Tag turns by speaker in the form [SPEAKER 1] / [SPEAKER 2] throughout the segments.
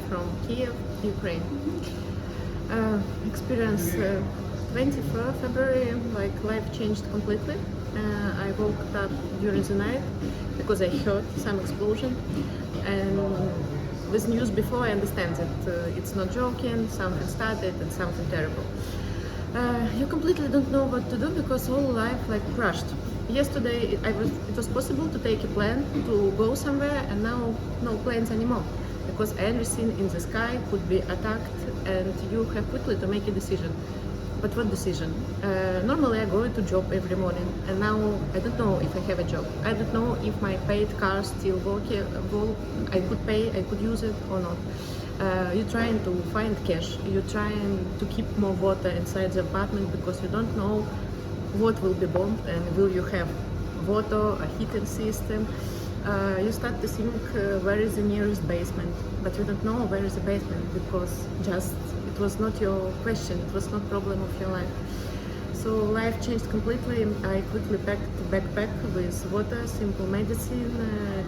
[SPEAKER 1] from Kiev, Ukraine. Experience 24th February, like life changed completely. I woke up during the night because I heard some explosion, and with news before I understand that it's not joking, something started and something terrible. You completely don't know what to do because whole life like crushed. Yesterday it was possible to take a plane to go somewhere, and now no planes anymore because everything in the sky could be attacked and you have quickly to make a decision. But what decision? Normally I go to job every morning, and now I don't know if I have a job. I don't know if my paid car still working. I could pay, I could use it or not. You're trying to find cash. You're trying to keep more water inside the apartment because you don't know what will be bombed and will you have water, a heating system. You start to think where is the nearest basement, but you don't know where is the basement because just it was not your question, it was not problem of your life. So life changed completely. I quickly packed a backpack with water, simple medicine,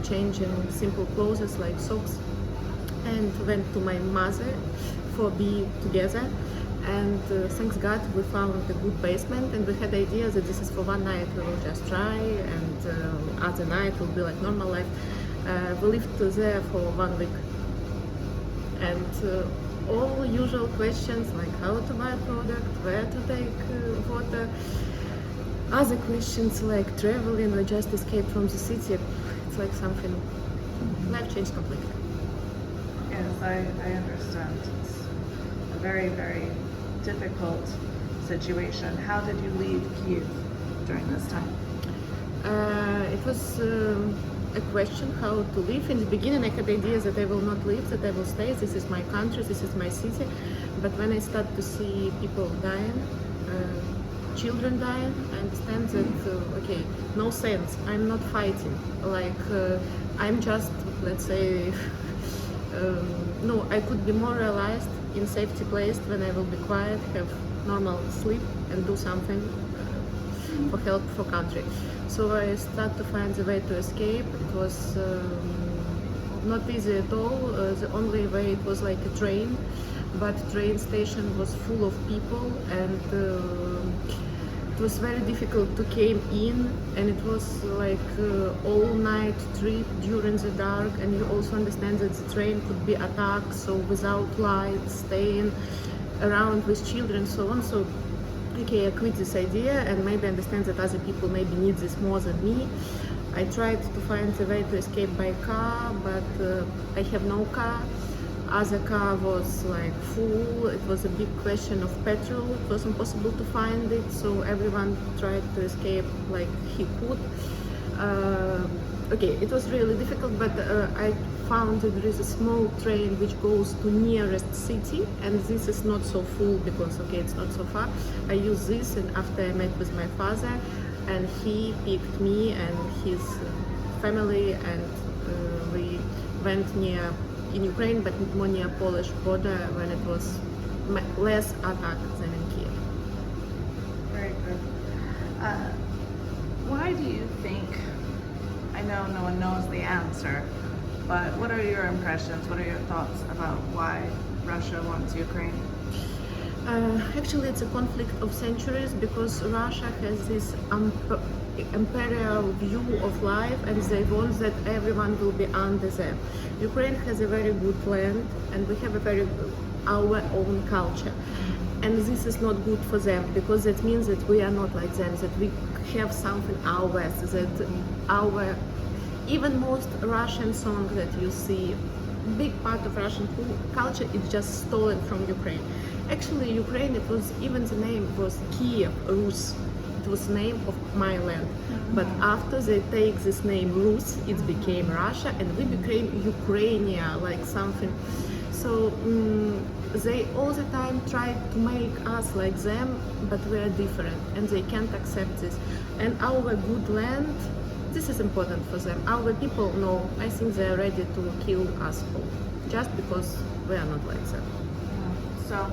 [SPEAKER 1] changing simple clothes like socks, and went to my mother for be together. And thanks God we found a good basement, and we had the idea that this is for one night, we will just try, and other night will be like normal life. We lived there for 1 week, and all usual questions like how to buy product, where to take water, other questions like traveling or just escape from the city. It's like something, life changed completely.
[SPEAKER 2] Yes, I understand. It's a very, very difficult situation. How did you leave Kyiv during this time?
[SPEAKER 1] It was a question how to live. In the beginning I had the idea that I will not leave, that I will stay, this is my country, this is my city. But when I start to see people dying, children dying, I understand that, okay, no sense, I'm not fighting. Like, I'm just, let's say, no, I could be more realized in safety place when I will be quiet, have normal sleep and do something for help for country. So I start to find the way to escape. It was not easy at all. The only way it was like a train, but train station was full of people, and it was very difficult to came in, and it was like all night trip during the dark, and you also understand that the train could be attacked, so without light, staying around with children, so on. So okay, I quit this idea, and maybe understand that other people maybe need this more than me. I tried to find a way to escape by car, but I have no car. Other car was like full. It was a big question of petrol. It was impossible to find it, so everyone tried to escape like he could. Okay, it was really difficult, but I found that there is a small train which goes to nearest city, and this is not so full because okay, it's not so far. I used this, and after I met with my father, and he picked me and his family, and we went near in Ukraine, but more near Polish border when it was less attacked than in Kiev.
[SPEAKER 2] Very good. Why do you think, I know no one knows the answer, but what are your impressions, what are your thoughts about why Russia wants Ukraine?
[SPEAKER 1] Actually, it's a conflict of centuries because Russia has this imperial view of life, and they want that everyone will be under them. Ukraine has a very good land, and we have a very our own culture, and this is not good for them because that means that we are not like them, that we have something ours, that our even most Russian song that you see, big part of Russian culture is just stolen from Ukraine. Actually, Ukraine, it was even the name was Kiev, Rus. It was the name of my land. But after they take this name Rus, it became Russia, and we became Ukrainia, like something. So they all the time try to make us like them, but we are different, and they can't accept this. And our good land, this is important for them. Our people know, I think they are ready to kill us all, just because we are not like them.
[SPEAKER 2] So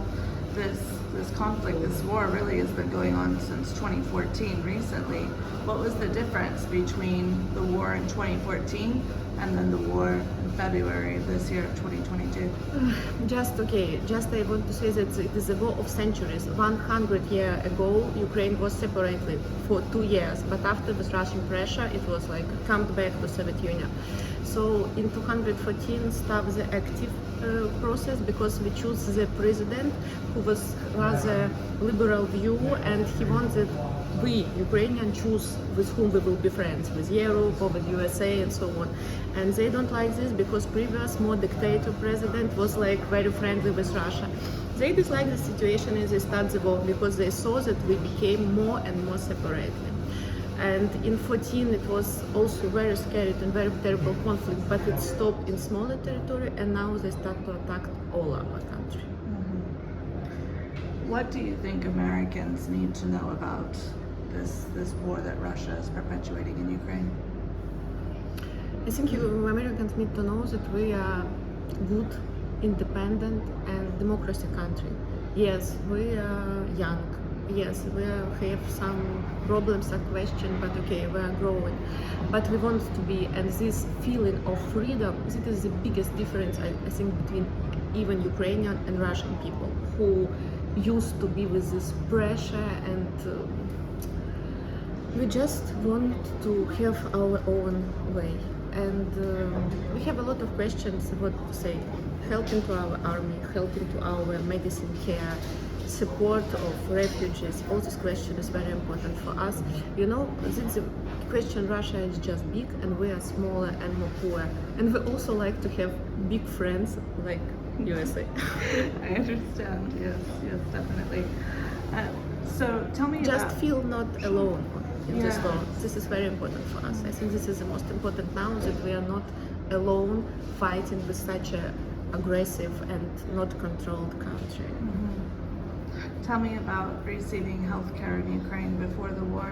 [SPEAKER 2] this conflict, this war really has been going on since 2014 recently. What was the difference between the war in 2014 and then the war in February this year of 2022?
[SPEAKER 1] Just I want to say that it is a war of centuries. 100 years ago, Ukraine was separated for 2 years, but after this Russian pressure, it was like come back to Soviet Union. So in 214 started the active process because we choose the president who was rather liberal view, and he wanted we Ukrainian choose with whom we will be friends, with Europe or with USA and so on. And they don't like this because previous more dictator president was like very friendly with Russia. They dislike the situation and they start the war because they saw that we became more and more separated. And in 14 it was also very scary and very terrible conflict, but it stopped in smaller territory, and now they start to attack all our country.
[SPEAKER 2] What do you think Americans need to know about this war that Russia is perpetuating in Ukraine?
[SPEAKER 1] I think Americans need to know that we are good, independent and democracy country. Yes, we are young. Yes, we have some problems, some questions, but okay, we are growing. But we want to be, and this feeling of freedom, this is the biggest difference, I think, between even Ukrainian and Russian people who used to be with this pressure, and we just want to have our own way. And we have a lot of questions, what to say, helping to our army, helping to our medicine care, support of refugees. All this question is very important for us. You know, since the question Russia is just big and we are smaller and more poor, and we also like to have big friends like USA.
[SPEAKER 2] I understand. Yes, definitely. So tell me
[SPEAKER 1] Just
[SPEAKER 2] about...
[SPEAKER 1] feel not alone in this
[SPEAKER 2] Yeah.
[SPEAKER 1] war. This is very important for us. I think this is the most important now, that we are not alone fighting with such a aggressive and not controlled country.
[SPEAKER 2] Tell me about receiving health care in Ukraine before the war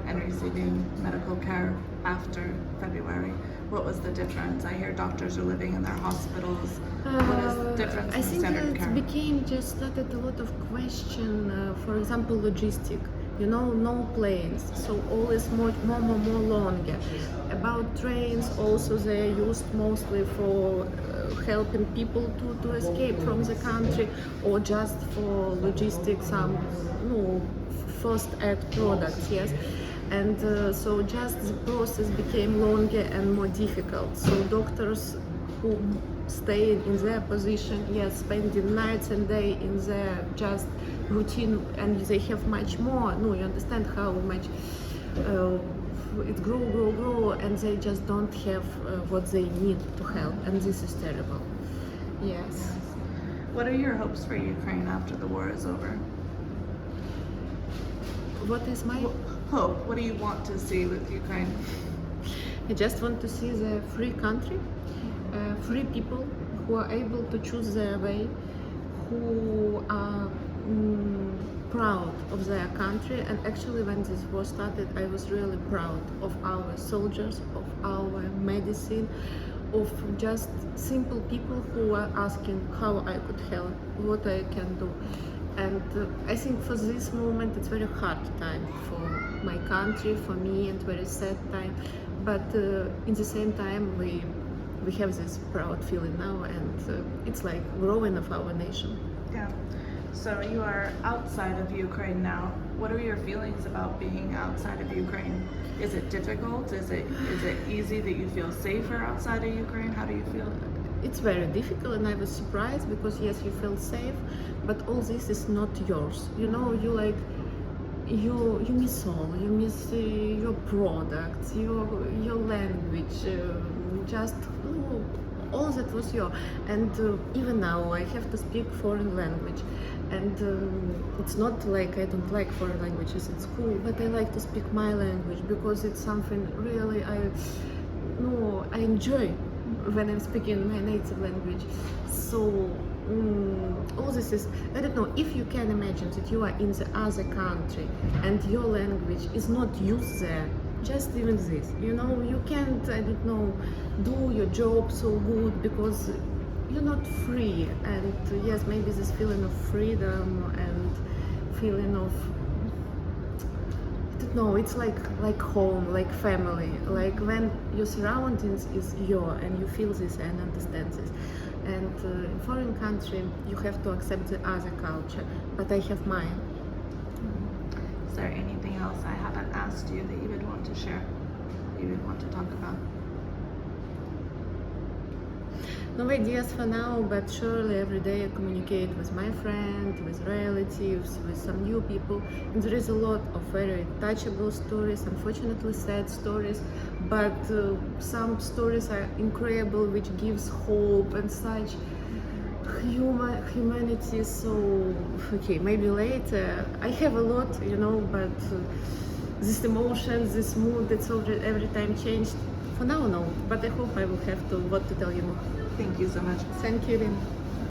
[SPEAKER 2] and receiving medical care after February. What was the difference? I hear doctors are living in their hospitals. What is the difference
[SPEAKER 1] I
[SPEAKER 2] in
[SPEAKER 1] think
[SPEAKER 2] standard
[SPEAKER 1] it
[SPEAKER 2] care?
[SPEAKER 1] became just started a lot of question. For example, logistic. You know, no planes, so all is more longer. About trains, also they are used mostly for helping people to escape from the country, or just for logistics, some first aid products. Yes. And so just the process became longer and more difficult. So doctors who stayed in their position, yes, spending nights and day in their just routine, and they have much more. No, you understand how much it grow, and they just don't have what they need to help, and this is terrible. Yes.
[SPEAKER 2] What are your hopes for Ukraine after the war is over?
[SPEAKER 1] What is my
[SPEAKER 2] Hope. What do you want to see with Ukraine?
[SPEAKER 1] I just want to see the free country, free people who are able to choose their way, who are proud of their country. And actually, when this war started, I was really proud of our soldiers, of our medicine, of just simple people who are asking how I could help, what I can do. And I think for this moment it's very hard time for my country, for me, and very sad time. But in the same time, we have this proud feeling now, and it's like growing of our nation.
[SPEAKER 2] Yeah. So you are outside of Ukraine now. What are your feelings about being outside of Ukraine? Is it difficult? Is it easy that you feel safer outside of Ukraine? How do you feel?
[SPEAKER 1] It's very difficult, and I was surprised because yes, you feel safe, but all this is not yours. You know, you miss all. You miss your products, your language, just all that was yours. And even now, I have to speak foreign language, and it's not like I don't like foreign languages at school, but I like to speak my language because it's something really I enjoy when I'm speaking my native language. So all this is, I don't know, if you can imagine that you are in the other country and your language is not used there, just even this, you know, you can't, I don't know, do your job so good because you're not free. And yes, maybe this feeling of freedom and feeling of, I don't No, it's like home, like family, like when your surroundings is your and you feel this and understand this. And in foreign country, you have to accept the other culture, but I have mine.
[SPEAKER 2] Is there anything else I haven't asked you that you would want to share, you would want to talk about?
[SPEAKER 1] No ideas for now, but surely every day I communicate with my friend, with relatives, with some new people. And there is a lot of very touchable stories, unfortunately sad stories, but some stories are incredible, which gives hope and such humanity. So, okay, maybe later. I have a lot, but this emotion, this mood, it's already every time changed. For now, no, but I hope I will have to what to tell you more.
[SPEAKER 2] Thank you so much.
[SPEAKER 1] Thank you, Lynn.